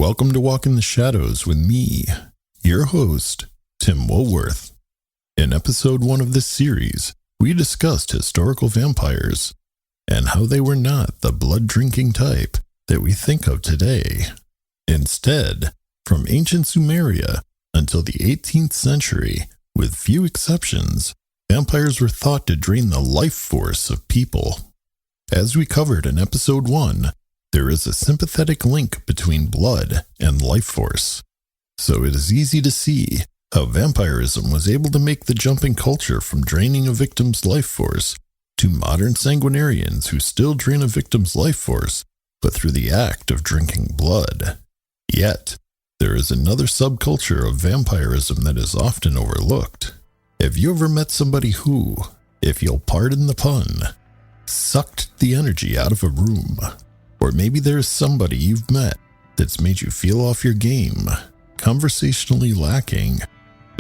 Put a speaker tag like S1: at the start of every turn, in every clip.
S1: Welcome to Walk in the Shadows with me, your host, Tim Woolworth. In episode 1 of this series, we discussed historical vampires and how they were not the blood-drinking type that we think of today. Instead, from ancient Sumeria until the 18th century, with few exceptions, vampires were thought to drain the life force of people. As we covered in episode 1, there is a sympathetic link between blood and life force. So it is easy to see how vampirism was able to make the jump in culture from draining a victim's life force to modern sanguinarians who still drain a victim's life force, but through the act of drinking blood. Yet, there is another subculture of vampirism that is often overlooked. Have you ever met somebody who, if you'll pardon the pun, sucked the energy out of a room? Or maybe there's somebody you've met that's made you feel off your game, conversationally lacking,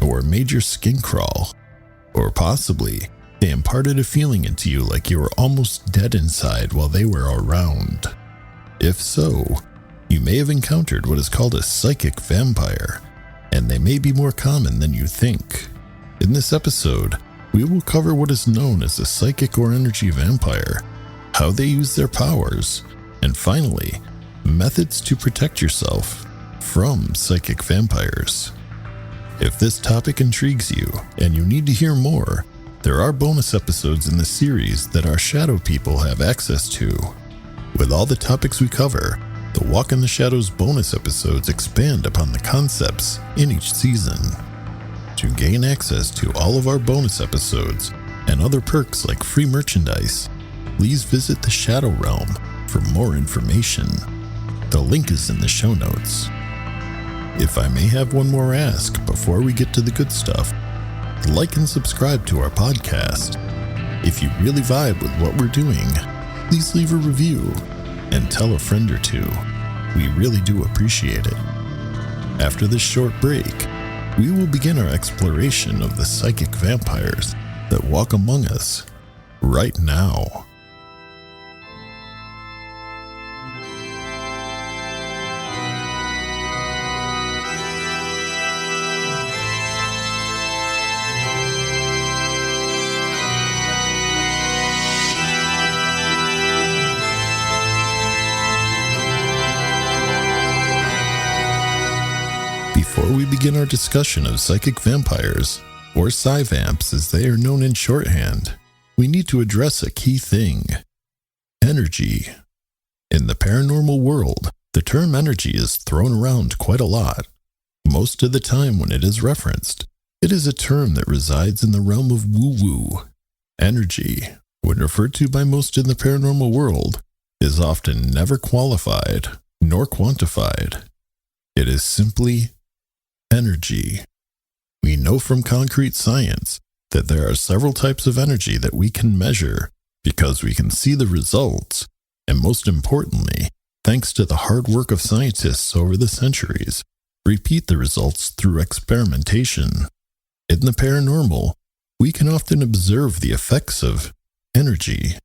S1: or made your skin crawl. Or possibly, they imparted a feeling into you like you were almost dead inside while they were around. If so, you may have encountered what is called a psychic vampire, and they may be more common than you think. In this episode, we will cover what is known as a psychic or energy vampire, how they use their powers, and finally, methods to protect yourself from psychic vampires. If this topic intrigues you and you need to hear more, there are bonus episodes in the series that our shadow people have access to. With all the topics we cover, the Walk in the Shadows bonus episodes expand upon the concepts in each season. To gain access to all of our bonus episodes and other perks like free merchandise, please visit the Shadow Realm for more information. The link is in the show notes. If I may have one more ask before we get to the good stuff, like and subscribe to our podcast. If you really vibe with what we're doing, please leave a review and tell a friend or two. We really do appreciate it. After this short break, we will begin our exploration of the psychic vampires that walk among us right now. Before we begin our discussion of psychic vampires, or Psi-Vamps as they are known in shorthand, we need to address a key thing: energy. In the paranormal world, the term energy is thrown around quite a lot. Most of the time when it is referenced, it is a term that resides in the realm of woo-woo. Energy, when referred to by most in the paranormal world, is often never qualified nor quantified. It is simply energy. We know from concrete science that there are several types of energy that we can measure because we can see the results, and most importantly, thanks to the hard work of scientists over the centuries, repeat the results through experimentation. In the paranormal, we can often observe the effects of energy.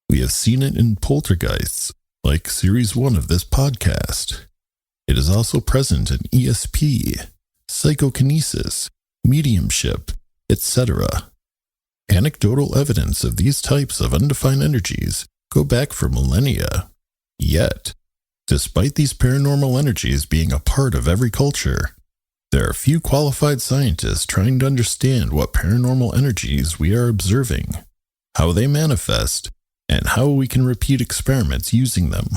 S1: We have seen it in poltergeists, like Series 1 of this podcast. It is also present in ESP, psychokinesis, mediumship, etc. Anecdotal evidence of these types of undefined energies go back for millennia. Yet, despite these paranormal energies being a part of every culture, there are few qualified scientists trying to understand what paranormal energies we are observing, how they manifest, and how we can repeat experiments using them.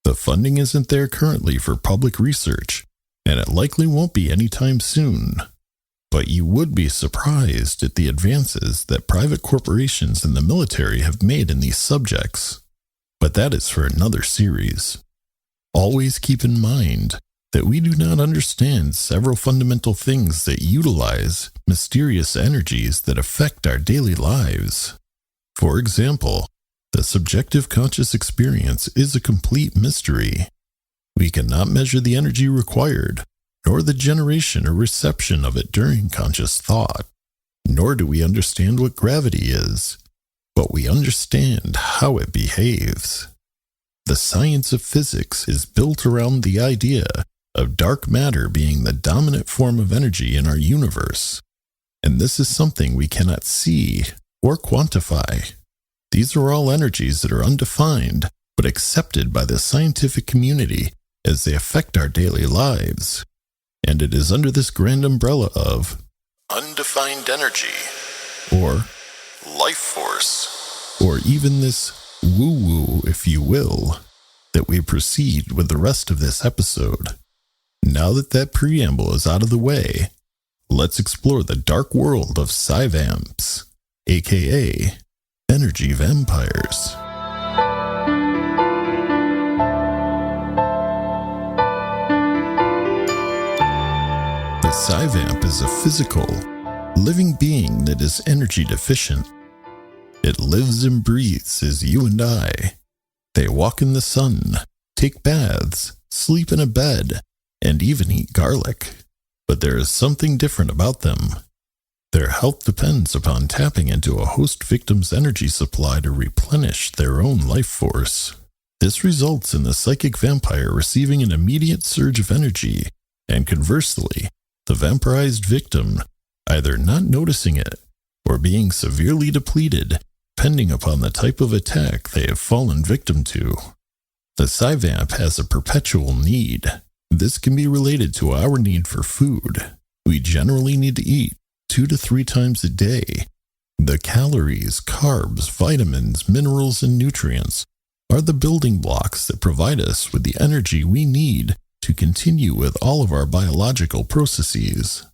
S1: The funding isn't there currently for public research, and it likely won't be anytime soon. But you would be surprised at the advances that private corporations and the military have made in these subjects. But that is for another series. Always keep in mind that we do not understand several fundamental things that utilize mysterious energies that affect our daily lives. For example, the subjective conscious experience is a complete mystery. We cannot measure the energy required, nor the generation or reception of it during conscious thought. Nor do we understand what gravity is, but we understand how it behaves. the science of physics is built around the idea of dark matter being the dominant form of energy in our universe. And this is something we cannot see or quantify. These are all energies that are undefined, but accepted by the scientific community as they affect our daily lives. And it is under this grand umbrella of undefined energy, or life force, or even this woo-woo, if you will, that we proceed with the rest of this episode. Now that preamble is out of the way, let's explore the dark world of Psi-Vamps, aka energy vampires. The Psi-Vamp is a physical, living being that is energy deficient. It lives and breathes as you and I. They walk in the sun, take baths, sleep in a bed, and even eat garlic. But there is something different about them. Their health depends upon tapping into a host victim's energy supply to replenish their own life force. This results in the psychic vampire receiving an immediate surge of energy, and conversely, the vampirized victim either not noticing it or being severely depleted, depending upon the type of attack they have fallen victim to. The Psi-Vamp has a perpetual need. This can be related to our need for food. We generally need to eat 2 to 3 times a day. The calories, carbs, vitamins, minerals, and nutrients are the building blocks that provide us with the energy we need to continue with all of our biological processes.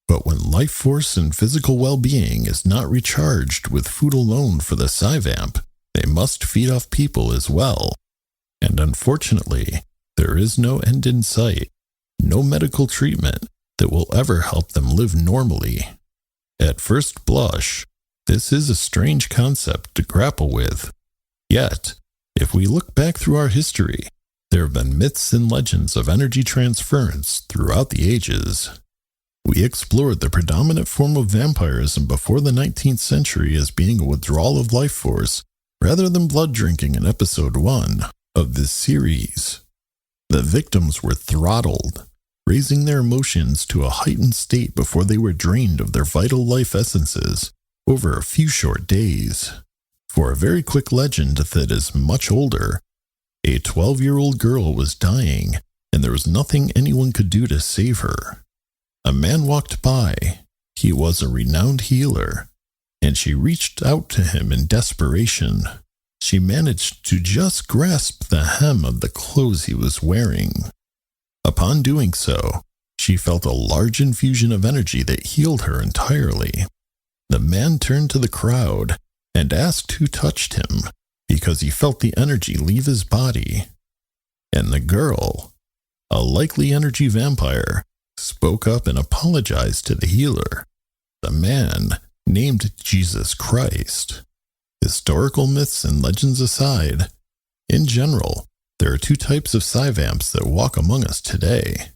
S1: But when life force and physical well-being is not recharged with food alone for the Psi-Vamp, they must feed off people as well. And unfortunately, there is no end in sight, no medical treatment that will ever help them live normally. At first blush, this is a strange concept to grapple with. Yet, if we look back through our history, there have been myths and legends of energy transference throughout the ages. We explored the predominant form of vampirism before the 19th century as being a withdrawal of life force rather than blood drinking in episode 1 of this series. The victims were throttled, raising their emotions to a heightened state before they were drained of their vital life essences over a few short days. For a very quick legend that is much older, a 12-year-old girl was dying and there was nothing anyone could do to save her. A man walked by. He was a renowned healer, and she reached out to him in desperation. She managed to just grasp the hem of the clothes he was wearing. Upon doing so, she felt a large infusion of energy that healed her entirely. The man turned to the crowd and asked who touched him because he felt the energy leave his body. And the girl, a likely energy vampire, spoke up and apologized to the healer. The man named Jesus Christ. Historical myths and legends aside, in general, there are 2 types of Psi-Vamps that walk among us today.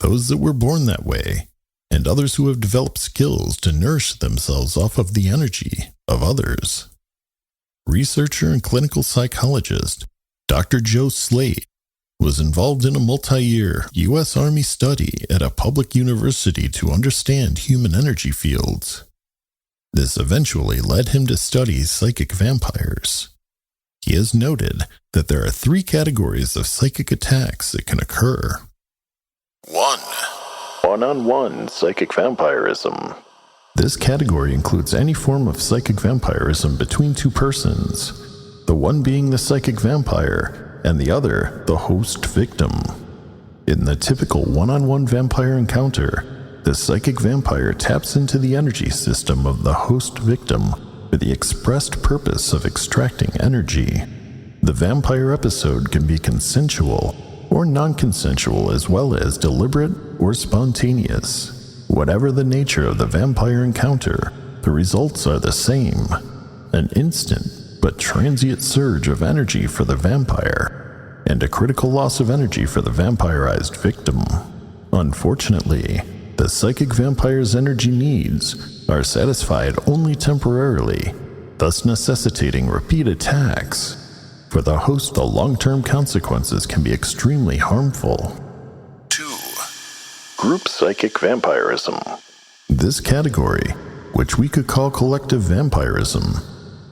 S1: Those that were born that way, and others who have developed skills to nourish themselves off of the energy of others. Researcher and clinical psychologist Dr. Joe Slate was involved in a multi-year U.S. Army study at a public university to understand human energy fields. This eventually led him to study psychic vampires. He has noted that there are 3 categories of psychic attacks that can occur. 1. One-on-one psychic vampirism. This category includes any form of psychic vampirism between 2 persons, the one being the psychic vampire and the other the host victim. In the typical one-on-one vampire encounter, the psychic vampire taps into the energy system of the host victim for the expressed purpose of extracting energy. The vampire episode can be consensual or non-consensual, as well as deliberate or spontaneous. Whatever the nature of the vampire encounter, the results are the same: an instant but transient surge of energy for the vampire, and a critical loss of energy for the vampirized victim. Unfortunately, the psychic vampire's energy needs are satisfied only temporarily, thus necessitating repeat attacks. For the host, the long-term consequences can be extremely harmful. 2. Group psychic vampirism. This category, which we could call collective vampirism,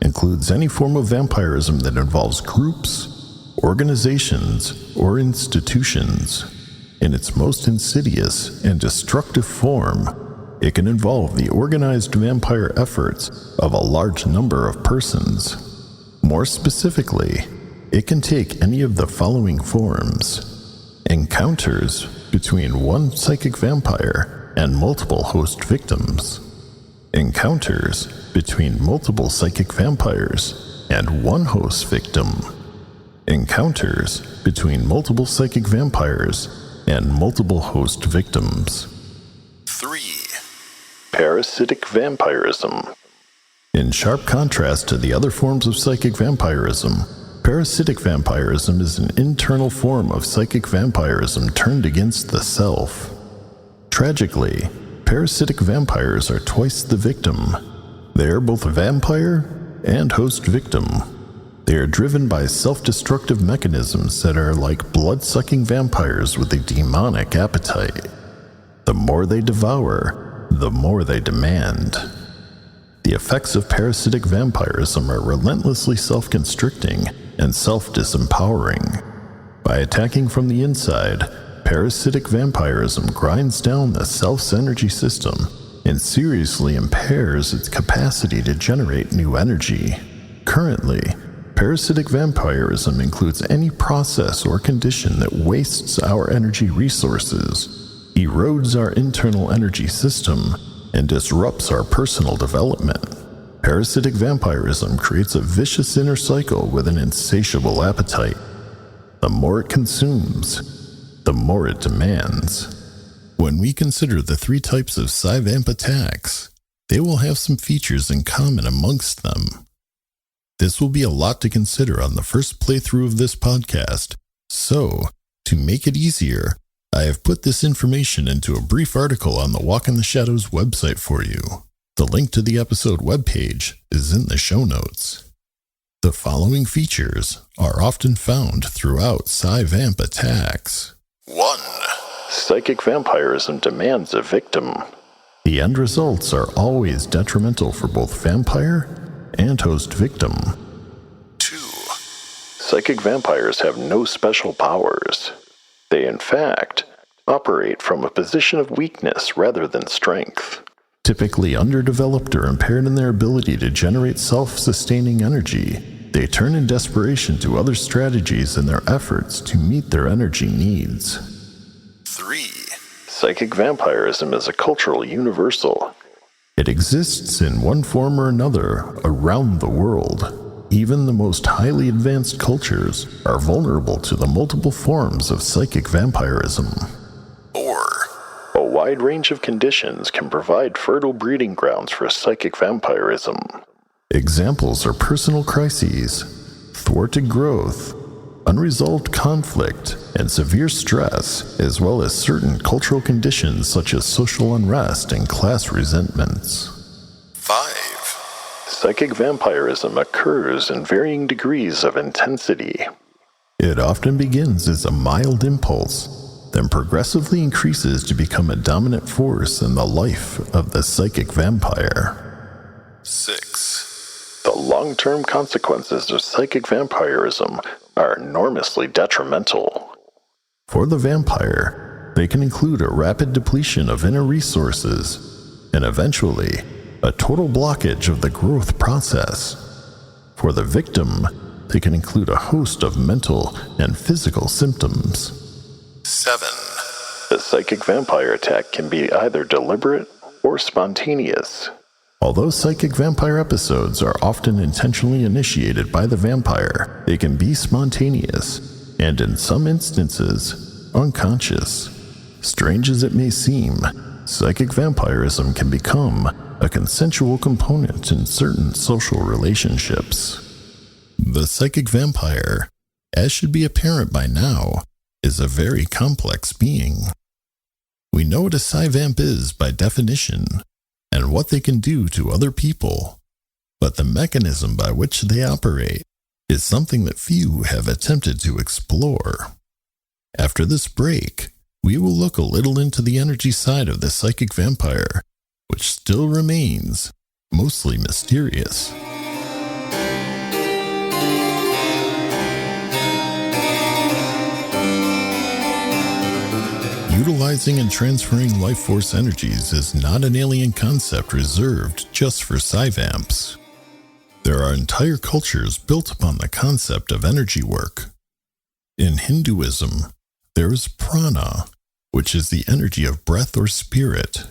S1: includes any form of vampirism that involves groups, organizations, or institutions. In its most insidious and destructive form, it can involve the organized vampire efforts of a large number of persons. More specifically, it can take any of the following forms: encounters between one psychic vampire and multiple host victims, encounters between multiple psychic vampires and one host victim, encounters between multiple psychic vampires and multiple host victims. 3. Parasitic vampirism. In sharp contrast to the other forms of psychic vampirism, parasitic vampirism is an internal form of psychic vampirism turned against the self. Tragically, parasitic vampires are twice the victim. They are both vampire and host victim. They are driven by self-destructive mechanisms that are like blood-sucking vampires with a demonic appetite. The more they devour, the more they demand. The effects of parasitic vampirism are relentlessly self-constricting and self-disempowering. By attacking from the inside, parasitic vampirism grinds down the self's energy system and seriously impairs its capacity to generate new energy. Currently, parasitic vampirism includes any process or condition that wastes our energy resources, erodes our internal energy system, and disrupts our personal development. Parasitic vampirism creates a vicious inner cycle with an insatiable appetite. The more it consumes, the more it demands. When we consider the 3 types of Psi-Vamp attacks, they will have some features in common amongst them. This will be a lot to consider on the first playthrough of this podcast, so, to make it easier, I have put this information into a brief article on the Walk in the Shadows website for you. The link to the episode webpage is in the show notes. The following features are often found throughout Psi-Vamp attacks. 1. Psychic vampirism demands a victim. The end results are always detrimental for both vampire and host victim. 2. Psychic vampires have no special powers. They, in fact, operate from a position of weakness rather than strength. Typically underdeveloped or impaired in their ability to generate self-sustaining energy, they turn in desperation to other strategies in their efforts to meet their energy needs. 3. Psychic vampirism is a cultural universal. It exists in one form or another around the world. Even the most highly advanced cultures are vulnerable to the multiple forms of psychic vampirism. 4. A wide range of conditions can provide fertile breeding grounds for psychic vampirism. Examples are personal crises, thwarted growth, unresolved conflict, and severe stress, as well as certain cultural conditions such as social unrest and class resentments. 5. Psychic vampirism occurs in varying degrees of intensity. It often begins as a mild impulse, then progressively increases to become a dominant force in the life of the psychic vampire. 6. The long-term consequences of psychic vampirism are enormously detrimental. For the vampire, they can include a rapid depletion of inner resources, and eventually, a total blockage of the growth process. For the victim, they can include a host of mental and physical symptoms. 7. The psychic vampire attack can be either deliberate or spontaneous. Although psychic vampire episodes are often intentionally initiated by the vampire, they can be spontaneous, and in some instances, unconscious. Strange as it may seem, psychic vampirism can become a consensual component in certain social relationships. The psychic vampire, as should be apparent by now, is a very complex being. We know what a Psi-Vamp is by definition, and what they can do to other people, but the mechanism by which they operate is something that few have attempted to explore. After this break, we will look a little into the energy side of the psychic vampire, which still remains mostly mysterious. Utilizing and transferring life force energies is not an alien concept reserved just for Psi-Vamps. There are entire cultures built upon the concept of energy work. In Hinduism, there is prana, which is the energy of breath or spirit.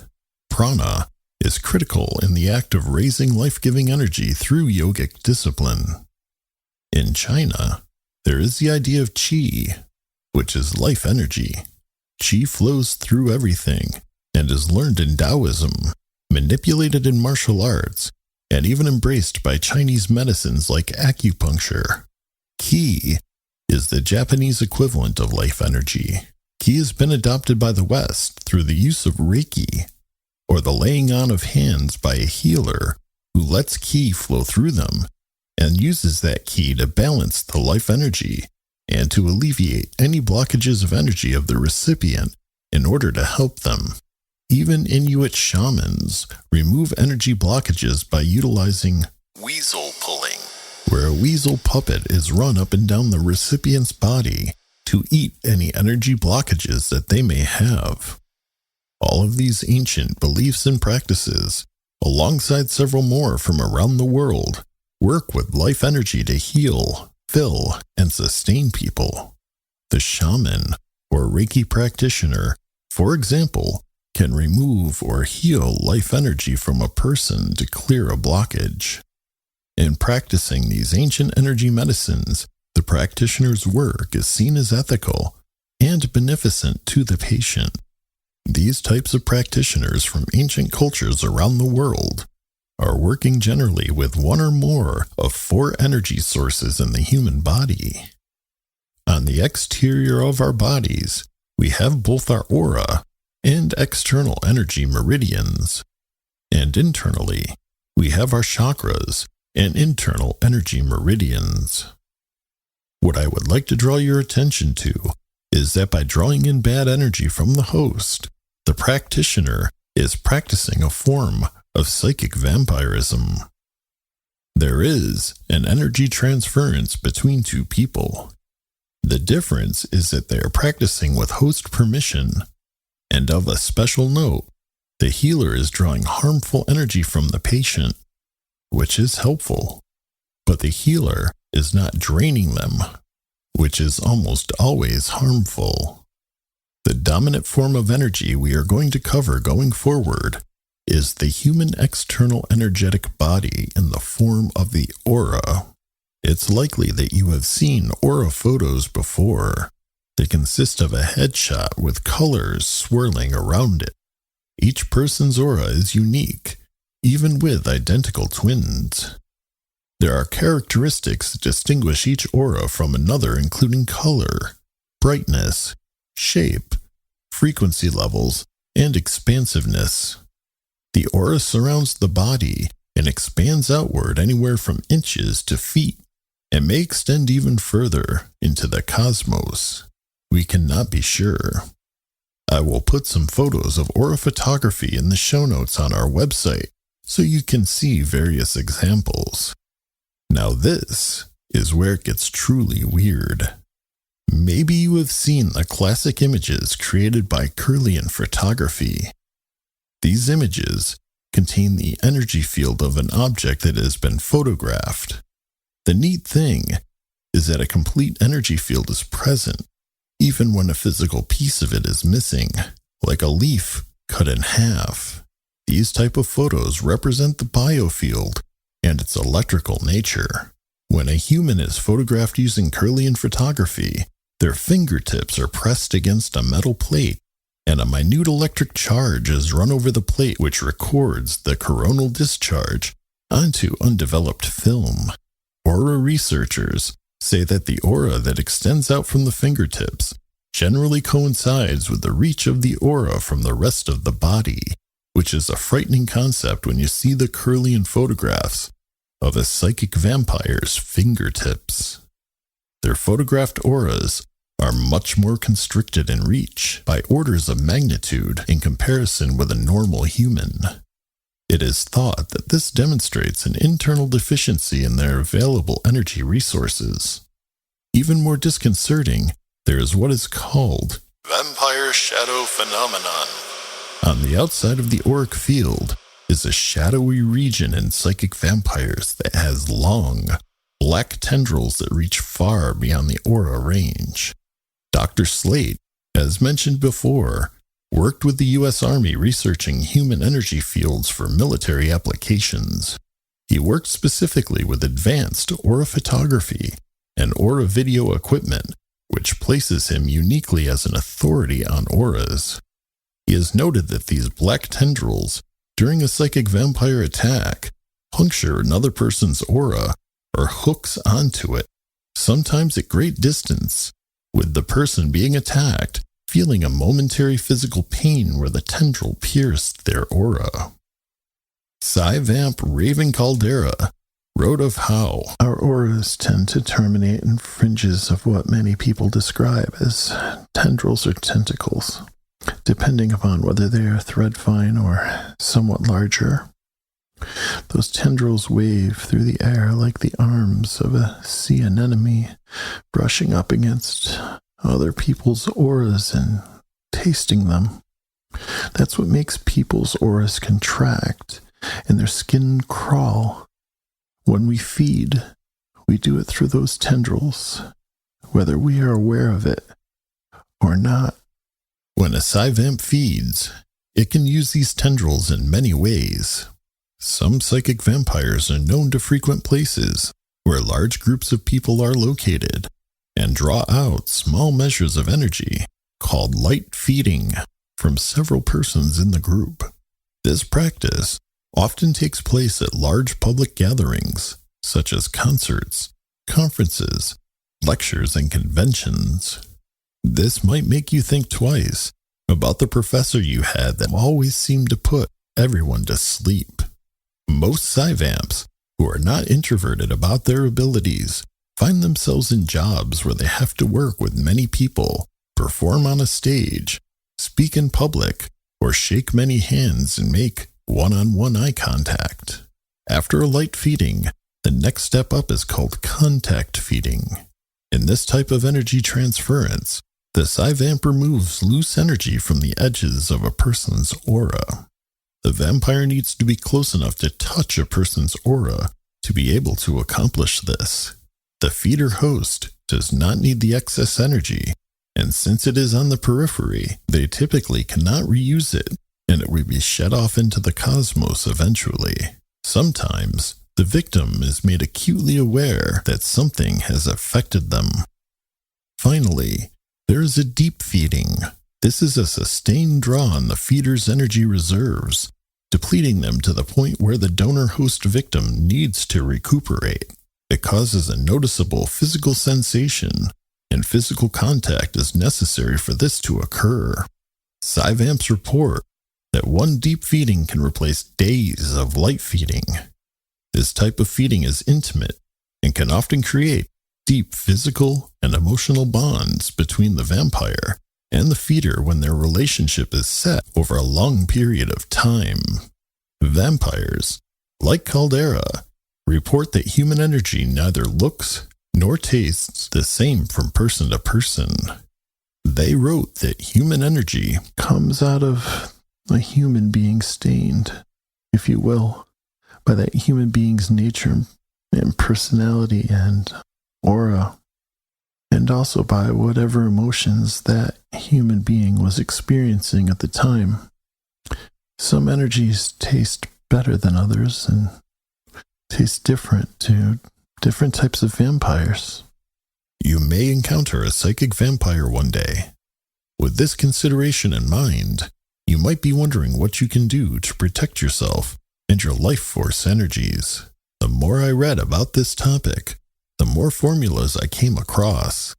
S1: Prana is critical in the act of raising life-giving energy through yogic discipline. In China, there is the idea of qi, which is life energy. Qi flows through everything and is learned in Taoism, manipulated in martial arts, and even embraced by Chinese medicines like acupuncture. Qi is the Japanese equivalent of life energy. Qi has been adopted by the West through the use of Reiki, or the laying on of hands by a healer who lets Qi flow through them and uses that Qi to balance the life energy and to alleviate any blockages of energy of the recipient in order to help them. Even Inuit shamans remove energy blockages by utilizing weasel pulling, where a weasel puppet is run up and down the recipient's body to eat any energy blockages that they may have. All of these ancient beliefs and practices, alongside several more from around the world, work with life energy to heal, fill, and sustain people. The shaman or Reiki practitioner, for example, can remove or heal life energy from a person to clear a blockage. In practicing these ancient energy medicines, the practitioner's work is seen as ethical and beneficent to the patient. These types of practitioners from ancient cultures around the world are working generally with one or more of 4 energy sources in the human body. On the exterior of our bodies, we have both our aura and external energy meridians, and internally, we have our chakras and internal energy meridians. What I would like to draw your attention to is that by drawing in bad energy from the host, the practitioner is practicing a form of psychic vampirism. There is an energy transference between two people. The difference is that they are practicing with host permission, and of a special note, the healer is drawing harmful energy from the patient, which is helpful, but the healer is not draining them, which is almost always harmful. The dominant form of energy we are going to cover going forward is the human external energetic body in the form of the aura. It's likely that you have seen aura photos before. They consist of a headshot with colors swirling around it. Each person's aura is unique, even with identical twins. There are characteristics that distinguish each aura from another, including color, brightness, shape, frequency levels, and expansiveness. The aura surrounds the body and expands outward anywhere from inches to feet, and may extend even further into the cosmos. We cannot be sure. I will put some photos of aura photography in the show notes on our website so you can see various examples. Now this is where it gets truly weird. Maybe you have seen the classic images created by Kirlian photography. These images contain the energy field of an object that has been photographed. The neat thing is that a complete energy field is present, even when a physical piece of it is missing, like a leaf cut in half. These type of photos represent the biofield and its electrical nature. When a human is photographed using Kirlian photography, their fingertips are pressed against a metal plate, and a minute electric charge is run over the plate, which records the coronal discharge onto undeveloped film. Aura researchers say that the aura that extends out from the fingertips generally coincides with the reach of the aura from the rest of the body, which is a frightening concept when you see the Kirlian photographs of a psychic vampire's fingertips. Their photographed auras are much more constricted in reach by orders of magnitude in comparison with a normal human. It is thought that this demonstrates an internal deficiency in their available energy resources. Even more disconcerting, there is what is called vampire shadow phenomenon. On the outside of the auric field is a shadowy region in psychic vampires that has long, black tendrils that reach far beyond the aura range. Dr. Slate, as mentioned before, worked with the U.S. Army researching human energy fields for military applications. He worked specifically with advanced aura photography and aura video equipment, which places him uniquely as an authority on auras. He has noted that these black tendrils, during a psychic vampire attack, puncture another person's aura or hooks onto it, sometimes at great distance, with the person being attacked feeling a momentary physical pain where the tendril pierced their aura. Psi-Vamp Raven Caldera wrote of how
S2: our auras tend to terminate in fringes of what many people describe as tendrils or tentacles, depending upon whether they are thread-fine or somewhat larger. Those tendrils wave through the air like the arms of a sea anemone, brushing up against other people's auras and tasting them. That's what makes people's auras contract and their skin crawl. When we feed, we do it through those tendrils, whether we are aware of it or not.
S1: When a Psi-Vamp feeds, it can use these tendrils in many ways. Some psychic vampires are known to frequent places where large groups of people are located and draw out small measures of energy called light feeding from several persons in the group. This practice often takes place at large public gatherings such as concerts, conferences, lectures, and conventions. This might make you think twice about the professor you had that always seemed to put everyone to sleep. Most Psi-Vamps, who are not introverted about their abilities, find themselves in jobs where they have to work with many people, perform on a stage, speak in public, or shake many hands and make one-on-one eye contact. After a light feeding, the next step up is called contact feeding. In this type of energy transference, the Psi-Vamp removes loose energy from the edges of a person's aura. The vampire needs to be close enough to touch a person's aura to be able to accomplish this. The feeder host does not need the excess energy, and since it is on the periphery, they typically cannot reuse it, and it will be shed off into the cosmos eventually. Sometimes, the victim is made acutely aware that something has affected them. Finally, there is a deep feeding. This is a sustained draw on the feeder's energy reserves, depleting them to the point where the donor-host victim needs to recuperate. It causes a noticeable physical sensation, and physical contact is necessary for this to occur. Psi-Vamps report that one deep feeding can replace days of light feeding. This type of feeding is intimate and can often create deep physical and emotional bonds between the vampire and the feeder when their relationship is set over a long period of time. Vampires, like Caldera, report that human energy neither looks nor tastes the same from person to person. They wrote that human energy
S2: comes out of a human being stained, if you will, by that human being's nature and personality and aura, and also by whatever emotions that human being was experiencing at the time. Some energies taste better than others and taste different to different types of vampires.
S1: You may encounter a psychic vampire one day. With this consideration in mind, you might be wondering what you can do to protect yourself and your life force energies. The more I read about this topic, the more formulas I came across.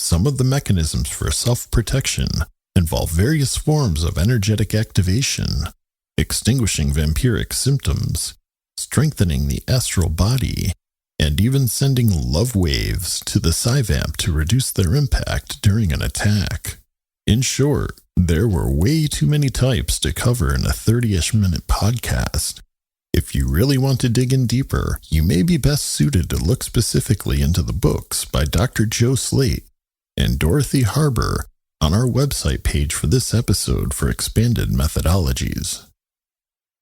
S1: Some of the mechanisms for self-protection involve various forms of energetic activation, extinguishing vampiric symptoms, strengthening the astral body, and even sending love waves to the Psi-Vamp to reduce their impact during an attack. In short, there were way too many types to cover in a 30-ish minute podcast. If you really want to dig in deeper, you may be best suited to look specifically into the books by Dr. Joe Slate and Dorothy Harbour on our website page for this episode for expanded methodologies.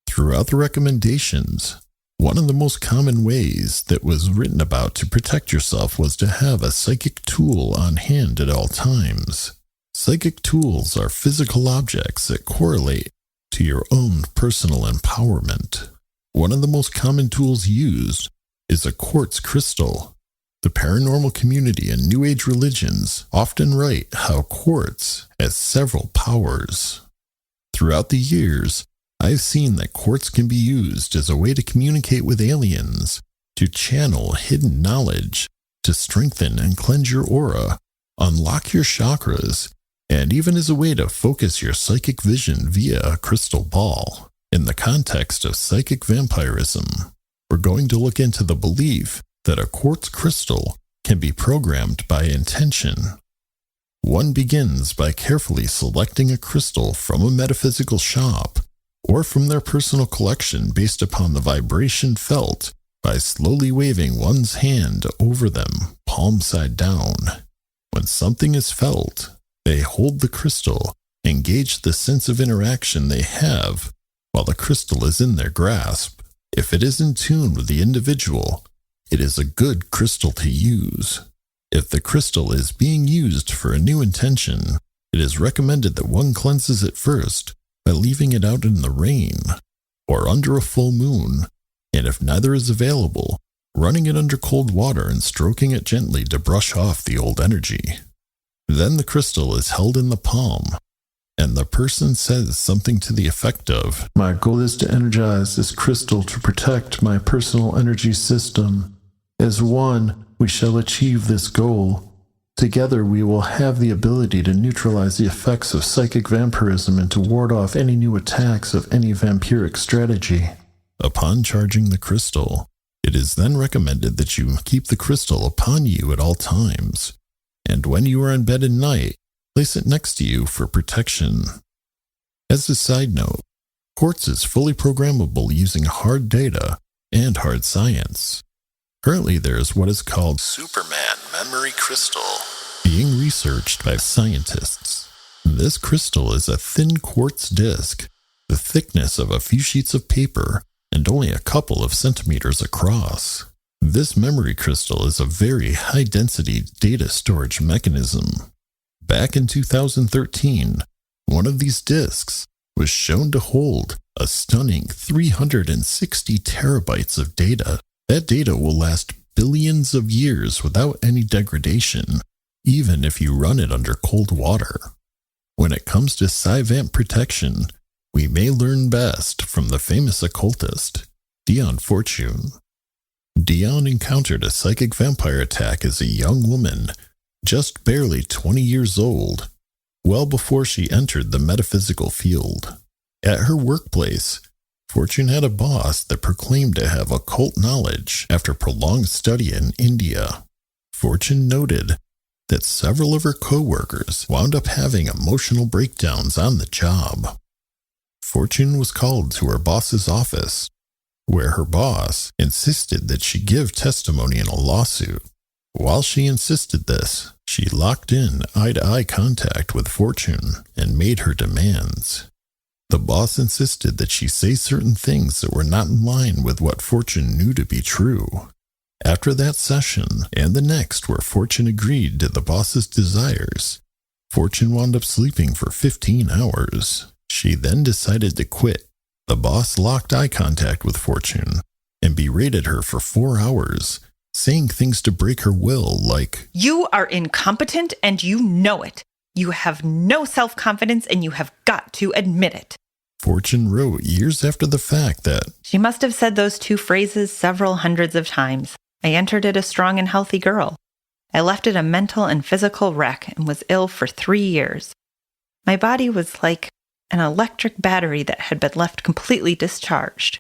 S1: Throughout the recommendations, one of the most common ways that was written about to protect yourself was to have a psychic tool on hand at all times. Psychic tools are physical objects that correlate to your own personal empowerment. One of the most common tools used is a quartz crystal. The paranormal community and New Age religions often write how quartz has several powers. Throughout the years, I've seen that quartz can be used as a way to communicate with aliens, to channel hidden knowledge, to strengthen and cleanse your aura, unlock your chakras, and even as a way to focus your psychic vision via a crystal ball. In the context of psychic vampirism, we're going to look into the belief that a quartz crystal can be programmed by intention. One begins by carefully selecting a crystal from a metaphysical shop or from their personal collection based upon the vibration felt by slowly waving one's hand over them, palm side down. When something is felt, they hold the crystal and gauge the sense of interaction they have while the crystal is in their grasp. If it is in tune with the individual, it is a good crystal to use. If the crystal is being used for a new intention, it is recommended that one cleanses it first by leaving it out in the rain or under a full moon, and if neither is available, running it under cold water and stroking it gently to brush off the old energy. Then the crystal is held in the palm, and the person says something to the effect of,
S2: "My goal is to energize this crystal to protect my personal energy system. As one, we shall achieve this goal. Together we will have the ability to neutralize the effects of psychic vampirism and to ward off any new attacks of any vampiric strategy."
S1: Upon charging the crystal, it is then recommended that you keep the crystal upon you at all times, and when you are in bed at night, place it next to you for protection. As a side note, quartz is fully programmable using hard data and hard science. Currently, there is what is called Superman Memory Crystal being researched by scientists. This crystal is a thin quartz disc, the thickness of a few sheets of paper and only a couple of centimeters across. This memory crystal is a very high-density data storage mechanism. Back in 2013, one of these discs was shown to hold a stunning 360 terabytes of data. That data will last billions of years without any degradation, even if you run it under cold water. When it comes to Psi-Vamp protection, we may learn best from the famous occultist, Dion Fortune. Dion encountered a psychic vampire attack as a young woman, just barely 20 years old, well before she entered the metaphysical field. At her workplace, Fortune had a boss that proclaimed to have occult knowledge after prolonged study in India. Fortune noted that several of her co-workers wound up having emotional breakdowns on the job. Fortune was called to her boss's office, where her boss insisted that she give testimony in a lawsuit. While she insisted this, she locked in eye-to-eye contact with Fortune and made her demands. The boss insisted that she say certain things that were not in line with what Fortune knew to be true. After that session, and the next where Fortune agreed to the boss's desires, Fortune wound up sleeping for 15 hours. She then decided to quit. The boss locked eye contact with Fortune and berated her for 4 hours, saying things to break her will like,
S3: "You are incompetent and you know it. You have no self-confidence and you have got to admit it."
S1: Fortune wrote years after the fact that
S3: She must have said those two phrases several hundreds of times. I entered it a strong and healthy girl. I left it a mental and physical wreck and was ill for 3 years. My body was like an electric battery that had been left completely discharged.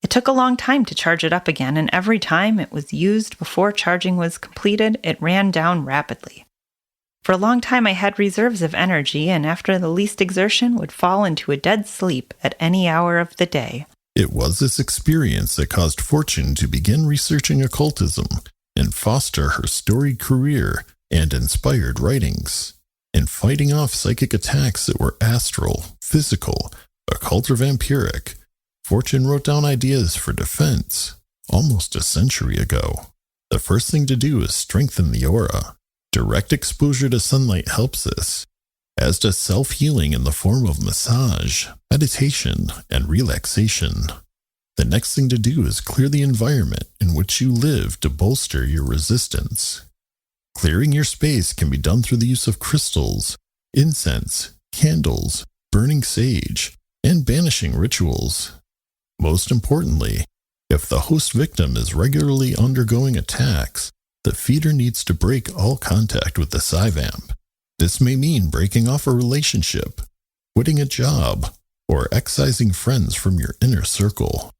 S3: It took a long time to charge it up again, and every time it was used before charging was completed, it ran down rapidly. For a long time I had reserves of energy, and after the least exertion would fall into a dead sleep at any hour of the day.
S1: It was this experience that caused Fortune to begin researching occultism and foster her storied career and inspired writings. In fighting off psychic attacks that were astral, physical, occult, or vampiric, Fortune wrote down ideas for defense almost a century ago. The first thing to do is strengthen the aura. Direct exposure to sunlight helps this, as does self-healing in the form of massage, meditation, and relaxation. The next thing to do is clear the environment in which you live to bolster your resistance. Clearing your space can be done through the use of crystals, incense, candles, burning sage, and banishing rituals. Most importantly, if the host victim is regularly undergoing attacks, the feeder needs to break all contact with the Psi-Vamp. This may mean breaking off a relationship, quitting a job, or excising friends from your inner circle.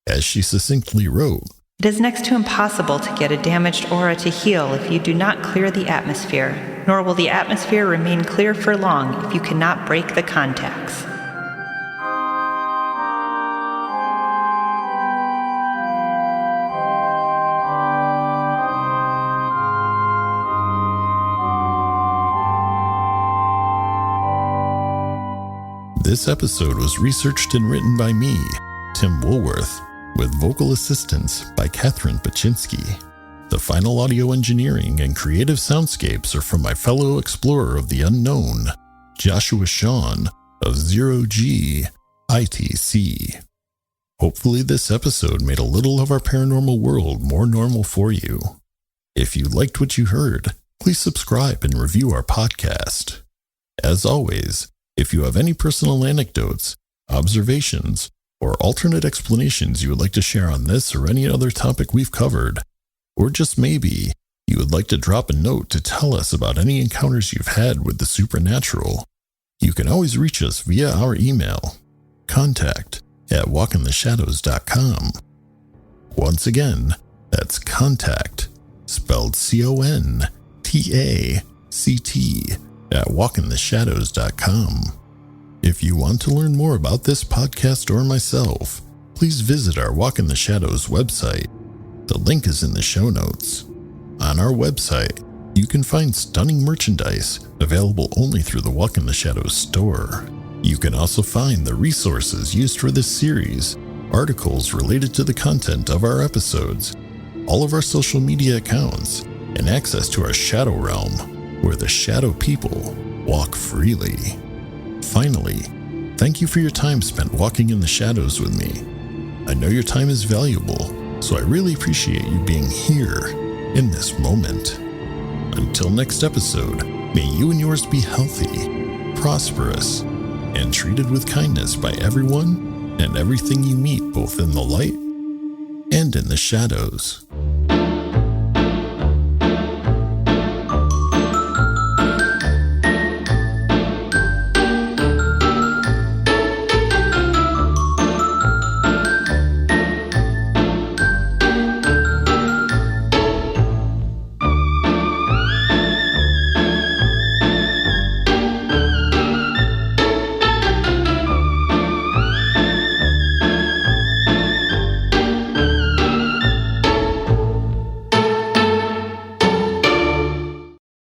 S1: As she succinctly wrote,
S3: It is next to impossible to get a damaged aura to heal if you do not clear the atmosphere, nor will the atmosphere remain clear for long if you cannot break the contacts.
S1: This episode was researched and written by me, Tim Woolworth, with vocal assistance by Catherine Paczynski. The final audio engineering and creative soundscapes are from my fellow explorer of the unknown, Joshua Shawn of 0G ITC. Hopefully this episode made a little of our paranormal world more normal for you. If you liked what you heard, please subscribe and review our podcast. As always, if you have any personal anecdotes, observations, or alternate explanations you would like to share on this or any other topic we've covered, or just maybe you would like to drop a note to tell us about any encounters you've had with the supernatural, you can always reach us via our email, contact@walkintheshadows.com. Once again, that's contact, spelled CONTACT, @walkintheshadows.com. If you want to learn more about this podcast or myself, please visit our Walk in the Shadows website. The link is in the show notes. On our website, you can find stunning merchandise available only through the Walk in the Shadows store. You can also find the resources used for this series, articles related to the content of our episodes, all of our social media accounts, and access to our Shadow Realm, where the shadow people walk freely. Finally, thank you for your time spent walking in the shadows with me. I know your time is valuable, so I really appreciate you being here in this moment. Until next episode, may you and yours be healthy, prosperous, and treated with kindness by everyone and everything you meet, both in the light and in the shadows.